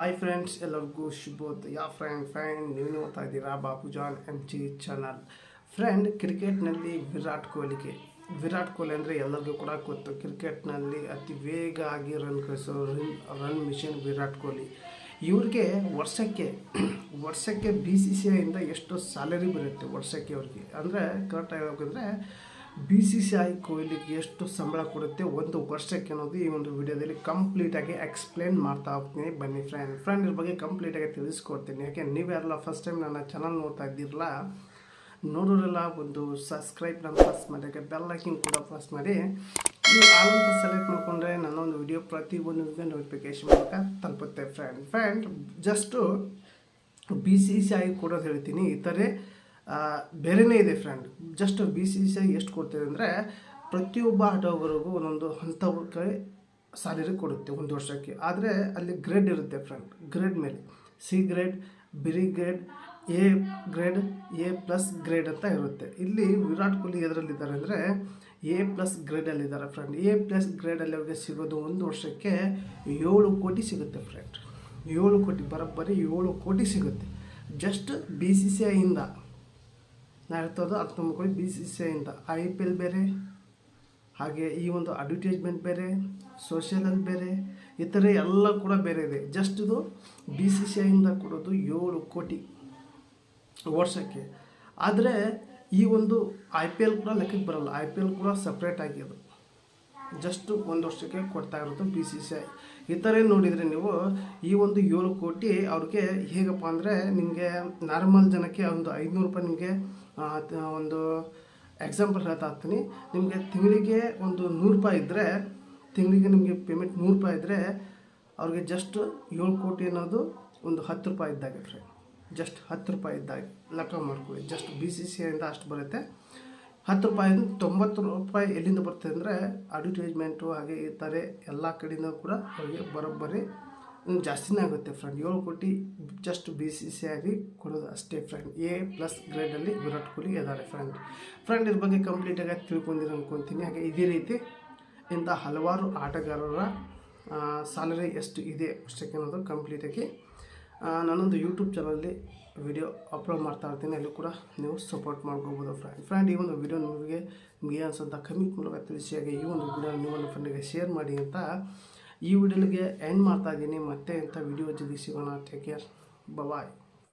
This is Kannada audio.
ಹಾಯ್ ಫ್ರೆಂಡ್ಸ್, ಎಲ್ಲರಿಗೂ ಶುಭೋದಯ. ಫ್ರೆಂಡ್ ನೀವು ನೋಡ್ತಾ ಇದ್ದೀರಾ ಬಾಬುಜಾನ್ MG ಚಾನಲ್. ಫ್ರೆಂಡ್, ಕ್ರಿಕೆಟ್ನಲ್ಲಿ ವಿರಾಟ್ ಕೊಹ್ಲಿ ಅಂದರೆ ಎಲ್ಲರಿಗೂ ಕೂಡ ಗೊತ್ತು. ಕ್ರಿಕೆಟ್ನಲ್ಲಿ ಅತಿ ವೇಗ ಆಗಿ ರನ್ ಕಳಿಸೋ ರನ್ ಮಿಷನ್ ವಿರಾಟ್ ಕೊಹ್ಲಿ. ಇವ್ರಿಗೆ ವರ್ಷಕ್ಕೆ BCCIಯಿಂದ ಎಷ್ಟು ಸ್ಯಾಲರಿ ಬರುತ್ತೆ ವರ್ಷಕ್ಕೆ ಅವ್ರಿಗೆ ಅಂದರೆ ಕರೆಕ್ಟಾಗಿ ಹೇಳ್ಬೇಕಂದ್ರೆ BCCI ಕೊಹ್ಲಿಗೆ ಎಷ್ಟು ಸಂಬಳ ಕೊಡುತ್ತೆ ಒಂದು ವರ್ಷಕ್ಕೆ ಅನ್ನೋದು ಈ ಒಂದು ವಿಡಿಯೋದಲ್ಲಿ ಕಂಪ್ಲೀಟಾಗಿ ಎಕ್ಸ್ಪ್ಲೇನ್ ಮಾಡ್ತಾ ಹೋಗ್ತೀನಿ. ಬನ್ನಿ ಫ್ರೆಂಡ್ ಇದ್ರ ಬಗ್ಗೆ ಕಂಪ್ಲೀಟಾಗಿ ತಿಳಿಸ್ಕೊಡ್ತೀನಿ. ಯಾಕೆ ನೀವ್ಯಾರಲ್ಲ ಫಸ್ಟ್ ಟೈಮ್ ನನ್ನ ಚಾನಲ್ ನೋಡ್ತಾ ಇದ್ದಿರಲ್ಲ, ನೋಡೋರೆಲ್ಲ ಒಂದು ಸಬ್ಸ್ಕ್ರೈಬ್ ನಾನು ಫಸ್ಟ್ ಮಾಡಿ, ಬೆಲ್ ಐಕನ್ ಕೂಡ ಪ್ರೆಸ್ ಮಾಡಿ. ನೀವು ಆಲ್ಮೋಸ್ಟ್ ಸೆಲೆಕ್ಟ್ ಮಾಡಿಕೊಂಡ್ರೆ ನನ್ನೊಂದು ವಿಡಿಯೋ ಪ್ರತಿಯೊಂದು ನೋಟಿಫಿಕೇಶನ್ ಮೂಲಕ ತಲುಪುತ್ತೆ. ಫ್ರೆಂಡ್ ಜಸ್ಟು BCCI ಕೊಡೋದು ಹೇಳ್ತೀನಿ, ಇತರೆ ಬೇರೆಯೇ ಇದೆ ಫ್ರೆಂಡ್. ಜಸ್ಟ್ BCCI ಎಷ್ಟು ಕೊಡ್ತೇವೆ ಅಂದರೆ ಪ್ರತಿಯೊಬ್ಬ ಆಟಗಾರರಿಗೂ ಒಂದೊಂದು ಹಂತಕ್ಕೆ ಸ್ಯಾಲರಿ ಕೊಡುತ್ತೆ ಒಂದು ವರ್ಷಕ್ಕೆ. ಆದರೆ ಅಲ್ಲಿ ಗ್ರೇಡ್ ಇರುತ್ತೆ ಫ್ರೆಂಡ್. ಗ್ರೇಡ್ ಮೇಲೆ C grade, B grade, A grade, A+ grade ಅಂತ ಇರುತ್ತೆ. ಇಲ್ಲಿ ವಿರಾಟ್ ಕೊಹ್ಲಿ ಎದರಲ್ಲಿದ್ದಾರೆ ಅಂದರೆ A+ ಗ್ರೇಡಲ್ಲಿದ್ದಾರೆ ಫ್ರೆಂಡ್. A+ ಗ್ರೇಡಲ್ಲಿ ಅವ್ರಿಗೆ ಸಿಗೋದು ಒಂದು ವರ್ಷಕ್ಕೆ 7 ಕೋಟಿ ಸಿಗುತ್ತೆ ಫ್ರೆಂಡ್. 7 ಕೋಟಿ, ಬರೋಬ್ಬರಿ 7 ಕೋಟಿ ಸಿಗುತ್ತೆ ಜಸ್ಟ್ BCCIಯಿಂದ. ನಾ ಹೇಳ್ತದ್ದು ಅರ್ಥ ಮಾಡ್ಕೊಳ್ಳಿ. BCCIಯಿಂದ IPL ಬೇರೆ, ಹಾಗೆ ಈ ಒಂದು ಅಡ್ವರ್ಟೈಸ್ಮೆಂಟ್ ಬೇರೆ, ಸೋಷಿಯಲಲ್ಲಿ ಬೇರೆ, ಇತರೆ ಎಲ್ಲ ಕೂಡ ಬೇರೆ ಇದೆ. ಜಸ್ಟ್ ಇದು BCCIಯಿಂದ ಕೊಡೋದು 7 ಕೋಟಿ ವರ್ಷಕ್ಕೆ. ಆದರೆ ಈ ಒಂದು IPL ಕೂಡ ಲೆಕ್ಕಕ್ಕೆ ಬರಲ್ಲ. IPL ಕೂಡ ಸಪ್ರೇಟ್ ಆಗಿರೋದು, ಜಸ್ಟ್ ಒಂದು ವರ್ಷಕ್ಕೆ ಕೊಡ್ತಾ ಇರೋದು BCCI. ಈ ಥರ ನೋಡಿದರೆ ನೀವು ಈ ಒಂದು 7 ಕೋಟಿ ಅವ್ರಿಗೆ ಹೇಗಪ್ಪ ಅಂದರೆ, ನಿಮಗೆ ನಾರ್ಮಲ್ ಜನಕ್ಕೆ ಒಂದು 500 ರೂಪಾಯಿ, ನಿಮಗೆ ಒಂದು ಎಕ್ಸಾಂಪಲ್ ಹೇಳ್ತಾ ಇರ್ತೀನಿ. ನಿಮಗೆ ತಿಂಗಳಿಗೆ ಒಂದು 100 ರೂಪಾಯಿ ಇದ್ದರೆ, ತಿಂಗಳಿಗೆ ನಿಮಗೆ ಪೇಮೆಂಟ್ 100 ರೂಪಾಯಿ ಇದ್ದರೆ ಅವ್ರಿಗೆ ಜಸ್ಟ್ 7 ಕೋಟಿ ಅನ್ನೋದು ಒಂದು 10 ರೂಪಾಯಿ ಇದ್ದಾಗೆ ಫ್ರೆಂಡ್. ಜಸ್ಟ್ 10 ರೂಪಾಯಿ ಇದ್ದಾಗೆ ಲೆಕ್ಕ ಮಾಡ್ಕೊಳ್ಳಿ. ಜಸ್ಟ್ BCCIಯಿಂದ ಅಷ್ಟು ಬರುತ್ತೆ. 10 ರೂಪಾಯಿಂದ 90 ರೂಪಾಯಿ ಎಲ್ಲಿಂದ ಬರ್ತದೆ ಅಂದರೆ ಅಡ್ವರ್ಟೈಸ್ಮೆಂಟು, ಹಾಗೆ ಈ ಥರ ಎಲ್ಲ ಕಡೆಯಿಂದ ಕೂಡ ಅವರಿಗೆ ಬರೋಬ್ಬರಿ ಜಾಸ್ತಿನೇ ಆಗುತ್ತೆ ಫ್ರೆಂಡ್. 7 ಕೋಟಿ ಜಸ್ಟ್ BCCI ಕೊಡೋದು ಅಷ್ಟೇ ಫ್ರೆಂಡ್. A+ ಗ್ರೇಡಲ್ಲಿ ವಿರಾಟ್ ಕೊಹ್ಲಿ ಇದ್ದಾರೆ ಫ್ರೆಂಡ್. ಇದ್ರ ಬಗ್ಗೆ ಕಂಪ್ಲೀಟಾಗಿ ತಿಳ್ಕೊಂಡಿರೋ ಅನ್ಕೊತೀನಿ. ಹಾಗೆ ಇದೇ ರೀತಿ ಇಂಥ ಹಲವಾರು ಆಟಗಾರರ ಸ್ಯಾಲರಿ ಎಷ್ಟು ಇದೆ ಅಷ್ಟಕ್ಕೆ ಅನ್ನೋದು ಕಂಪ್ಲೀಟಾಗಿ ನಾನೊಂದು ಯೂಟ್ಯೂಬ್ ಚಾನಲಲ್ಲಿ ವಿಡಿಯೋ ಅಪ್ಲೋಡ್ ಮಾಡ್ತಾ ಇರ್ತೀನಿ. ಅಲ್ಲಿ ಕೂಡ ನೀವು ಸಪೋರ್ಟ್ ಮಾಡ್ಕೋಬೋದು ಫ್ರೆಂಡ್. ಈ ಒಂದು ವಿಡಿಯೋ ನಿಮಗೆ ಅನ್ಸೋಂಥ ಕಮೆಂಟ್ ಮೂಲಕ ತಿಳಿಸಿ. ಹಾಗೆ ಈ ಒಂದು ವಿಡಿಯೋ ನಿಮ್ಮನ್ನು ಫ್ರೆಂಡಿಗೆ ಶೇರ್ ಮಾಡಿ ಅಂತ ಈ ವಿಡಿಯೋಗೆ ಎಂಡ್ ಮಾಡ್ತಾ ಇದ್ದೀನಿ. ಮತ್ತೆ ಇಂಥ ವಿಡಿಯೋ ಜೊತೆ ಸಿಗೋಣ. ಟೇಕ್ ಕೇರ್, ಬಾಯ್.